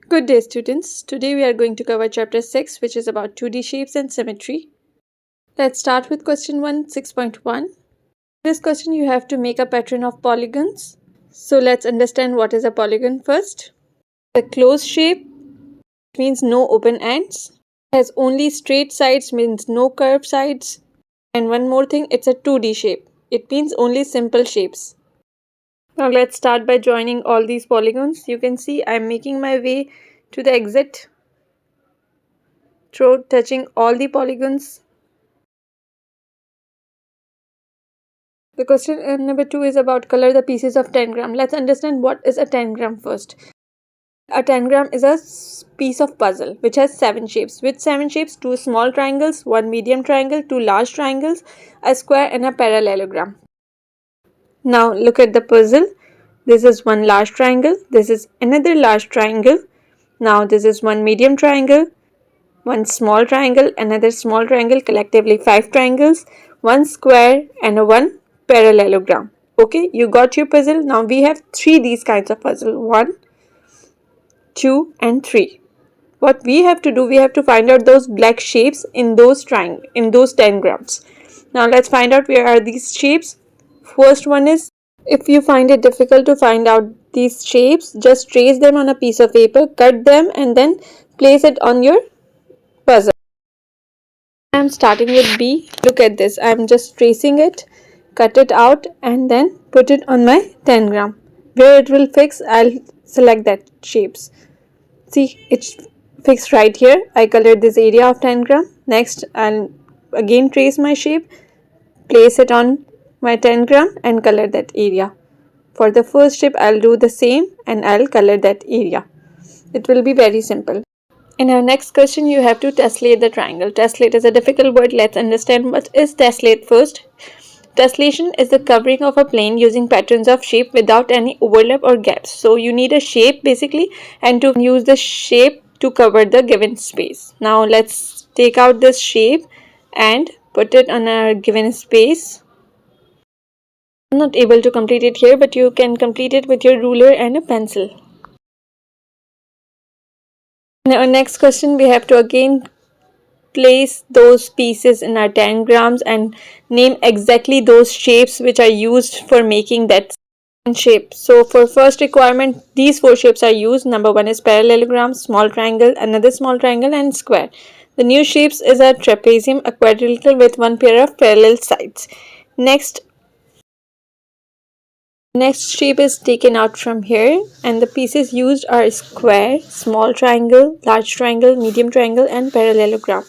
Good day, students. Today we are going to cover chapter 6, which is about 2D shapes and symmetry. Let's start with question 1, 6.1. This question you have to make a pattern of polygons. So let's understand what is a polygon first. The closed shape means no open ends. It has only straight sides means no curved sides. And one more thing, it's a 2D shape. It means only simple shapes. Now let's start by joining all these polygons. You can see I'm making my way to the exit through touching all the polygons. The question number 2 is about color the pieces of tangram. Let's understand what is a tangram first. A tangram is a piece of puzzle which has 7 shapes. With 7 shapes, 2 small triangles, 1 medium triangle, 2 large triangles, a square and a parallelogram. Now look at the puzzle. This is one large triangle. This is another large triangle. Now this is one medium triangle, one small triangle, another small triangle, collectively 5 triangles, one square and a 1 parallelogram. Okay, you got your puzzle. Now we have 3 these kinds of puzzle. 1, 2 and 3. What we have to do, we have to find out those black shapes in those tangrams. Now let's find out where are these shapes. First one is, if you find it difficult to find out these shapes, just trace them on a piece of paper, cut them and then place it on your puzzle. I'm starting with B. Look at this. I'm just tracing it, cut it out and then put it on my tangram. Where it will fix, I'll select that shapes. See, it's fixed right here. I colored this area of tangram. Next, I'll again trace my shape, place it on my tangram and color that area. For the first shape, I'll do the same and I'll color that area. It will be very simple. In our next question, you have to tessellate the triangle. Tessellate is a difficult word. Let's understand what is tessellate first. Tessellation is the covering of a plane using patterns of shape without any overlap or gaps. So you need a shape basically, and to use the shape to cover the given space. Now let's take out this shape and put it on our given space. I'm not able to complete it here, but you can complete it with your ruler and a pencil. In our next question, we have to again place those pieces in our tangrams and name exactly those shapes which are used for making that shape. So for first requirement, these 4 shapes are used. Number 1 is parallelogram, small triangle, another small triangle and square. The new shapes is a trapezium, a quadrilateral with 1 pair of parallel sides. Next shape is taken out from here and the pieces used are square, small triangle, large triangle, medium triangle and parallelogram.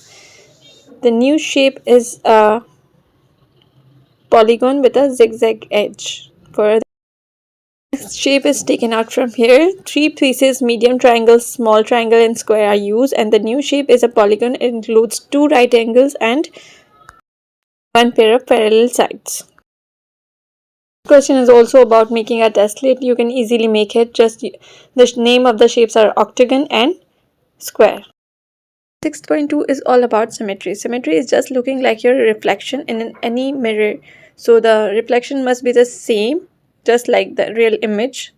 The new shape is a polygon with a zigzag edge. For the next shape is taken out from here. 3 pieces, medium triangle, small triangle and square are used and the new shape is a polygon. It includes 2 right angles and 1 pair of parallel sides. Question is also about making a tessellate. You can easily make it. Just the name of the shapes are octagon and square. 6.2 is all about symmetry. Symmetry is just looking like your reflection in any mirror. So the reflection must be the same, just like the real image.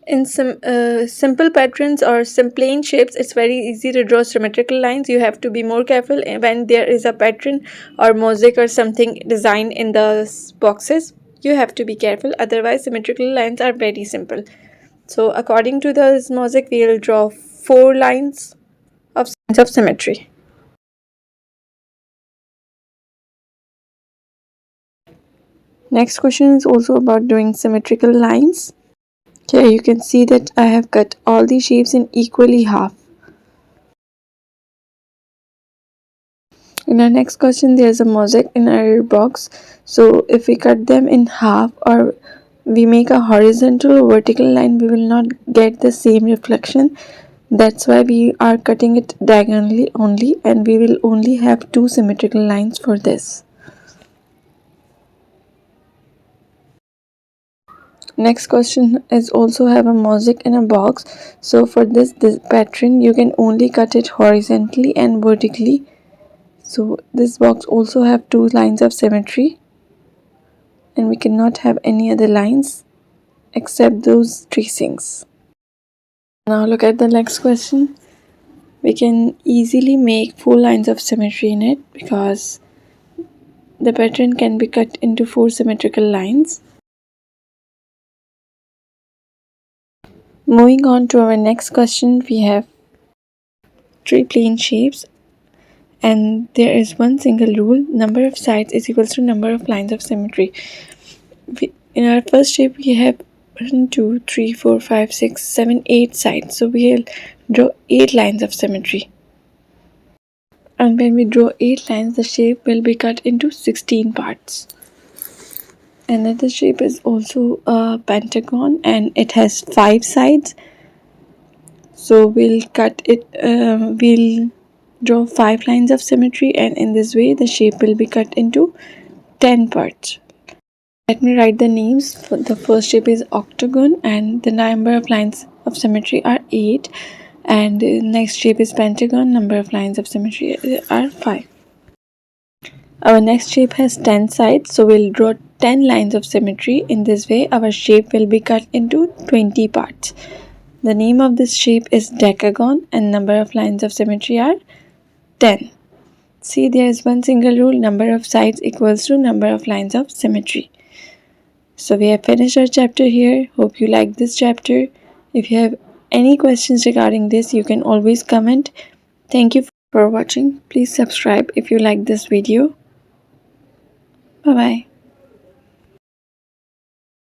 In some simple patterns or some plain shapes, it's very easy to draw symmetrical lines. You have to be more careful when there is a pattern or mosaic or something designed in the boxes. You have to be careful, otherwise symmetrical lines are very simple. So according to the mosaic, we will draw 4 lines of symmetry. Next question is also about doing symmetrical lines. Here you can see that I have cut all the shapes in equally half. In our next question, there is a mosaic in our box. So if we cut them in half or we make a horizontal or vertical line, we will not get the same reflection. That's why we are cutting it diagonally only, and we will only have 2 symmetrical lines for this. Next question is also have a mosaic in a box. So for this pattern, you can only cut it horizontally and vertically. So this box also have 2 lines of symmetry, and we cannot have any other lines except those tracings. Now look at the next question. We can easily make 4 lines of symmetry in it because the pattern can be cut into 4 symmetrical lines. Moving on to our next question, we have 3 plane shapes and there is one single rule: number of sides is equals to number of lines of symmetry. In our first shape we have 1, 2, 3, 4, 5, 6, 7, 8 sides, so we'll draw 8 lines of symmetry. And when we draw 8 lines, the shape will be cut into 16 parts. Another shape is also a pentagon and it has 5 sides. So we'll draw 5 lines of symmetry, and in this way the shape will be cut into 10 parts. Let me write the names. The first shape is octagon and the number of lines of symmetry are 8. And the next shape is pentagon, number of lines of symmetry are 5. Our next shape has 10 sides, so we'll draw 10 lines of symmetry. In this way our shape will be cut into 20 parts. The name of this shape is decagon and number of lines of symmetry are 10. See, there is one single rule: number of sides equals to number of lines of symmetry. So we have finished our chapter here. Hope you like this chapter. If you have any questions regarding this, you can always comment. Thank you for watching. Please subscribe if you like this video. Bye bye.